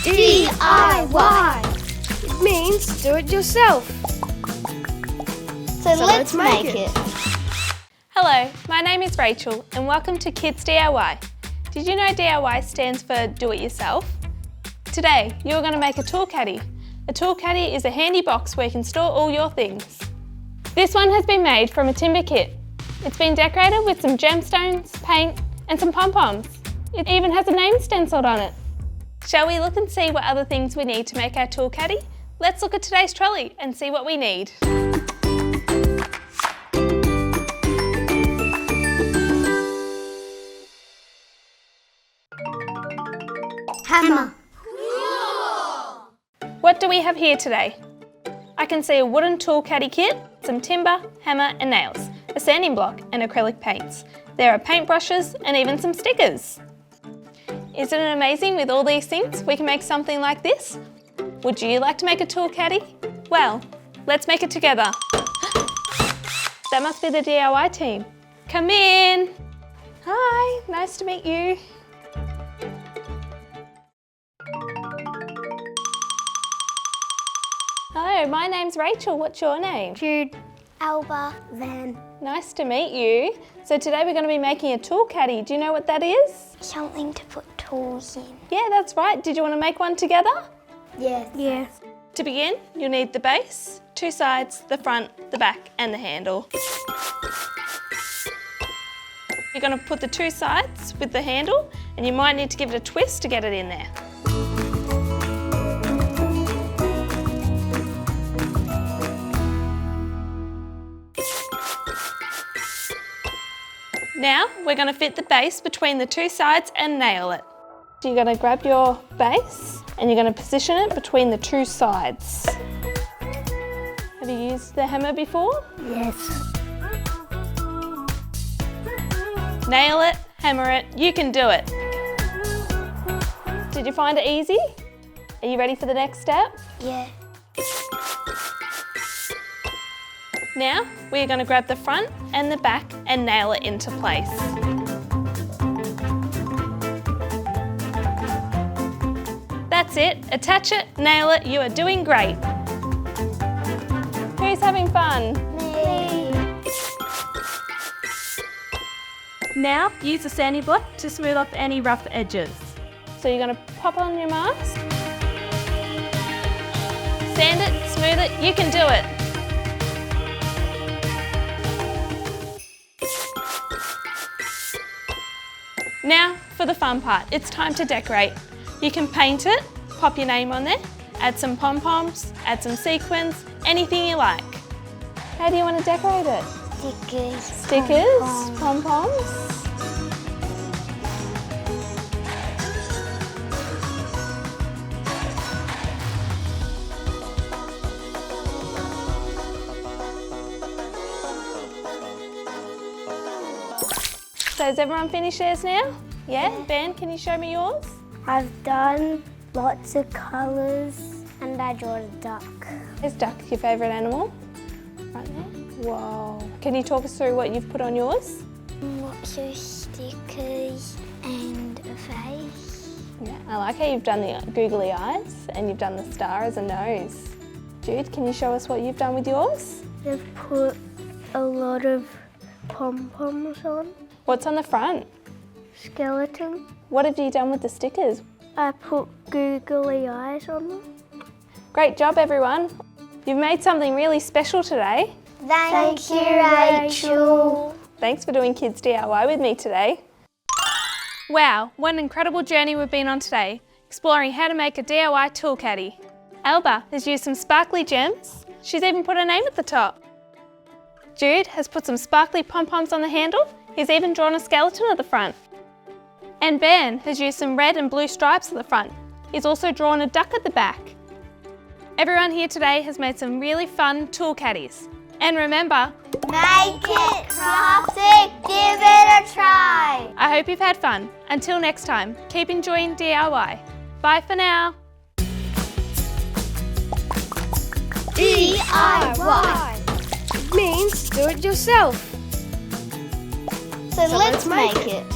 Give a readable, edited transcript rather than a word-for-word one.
D.I.Y. It means do it yourself. So let's make it. Hello, my name is Rachel and welcome to Kids D.I.Y. Did you know D.I.Y stands for Do It Yourself? Today, you're going to make a tool caddy. A tool caddy is a handy box where you can store all your things. This one has been made from a timber kit. It's been decorated with some gemstones, paint and some pom-poms. It even has a name stenciled on it. Shall we look and see what other things we need to make our tool caddy? Let's look at today's trolley and see what we need. Hammer. What do we have here today? I can see a wooden tool caddy kit, some timber, hammer and nails, a sanding block and acrylic paints. There are paintbrushes and even some stickers. Isn't it amazing with all these things we can make something like this? Would you like to make a tool caddy? Well, let's make it together. That must be the D.I.Y team. Come in. Hi, nice to meet you. Hello, my name's Rachel. What's your name? Jude. Alba. Van. Nice to meet you. So today we're going to be making a tool caddy. Do you know what that is? Something to put tools in. Yeah, that's right. Did you want to make one together? Yes. Yeah. To begin, you'll need the base, two sides, the front, the back and the handle. You're going to put the two sides with the handle and you might need to give it a twist to get it in there. Now we're going to fit the base between the two sides and nail it. So you're going to grab your base and you're going to position it between the two sides. Have you used the hammer before? Yes. Nail it, hammer it, you can do it. Did you find it easy? Are you ready for the next step? Yeah. Now we're going to grab the front and the back and nail it into place. That's it, attach it, nail it, you are doing great. Who's having fun? Me. Now use a sanding block to smooth off any rough edges. So you're going to pop on your mask, sand it, smooth it, you can do it. Now for the fun part, it's time to decorate. You can paint it, pop your name on there, add some pom-poms, add some sequins, anything you like. How do you want to decorate it? Stickers. Stickers, pom-poms. So has everyone finished theirs now? Yeah? Ben, can you show me yours? I've done lots of colours and I drew a duck. Is duck your favourite animal? Right there. Whoa. Can you talk us through what you've put on yours? Lots of stickers and a face. Yeah, I like how you've done the googly eyes and you've done the star as a nose. Jude, can you show us what you've done with yours? I've put a lot of pom-poms on. What's on the front? Skeleton. What have you done with the stickers? I put googly eyes on them. Great job, everyone. You've made something really special today. Thank you, Rachel. Thanks for doing Kids D.I.Y with me today. Wow, what an incredible journey we've been on today, exploring how to make a D.I.Y tool caddy. Alba has used some sparkly gems. She's even put her name at the top. Jude has put some sparkly pom-poms on the handle. He's even drawn a skeleton at the front. And Ben has used some red and blue stripes at the front. He's also drawn a duck at the back. Everyone here today has made some really fun tool caddies. And remember, Make it, craft it, give it a try. I hope you've had fun. Until next time, keep enjoying D.I.Y. Bye for now. D.I.Y. It means do it yourself. So let's make it.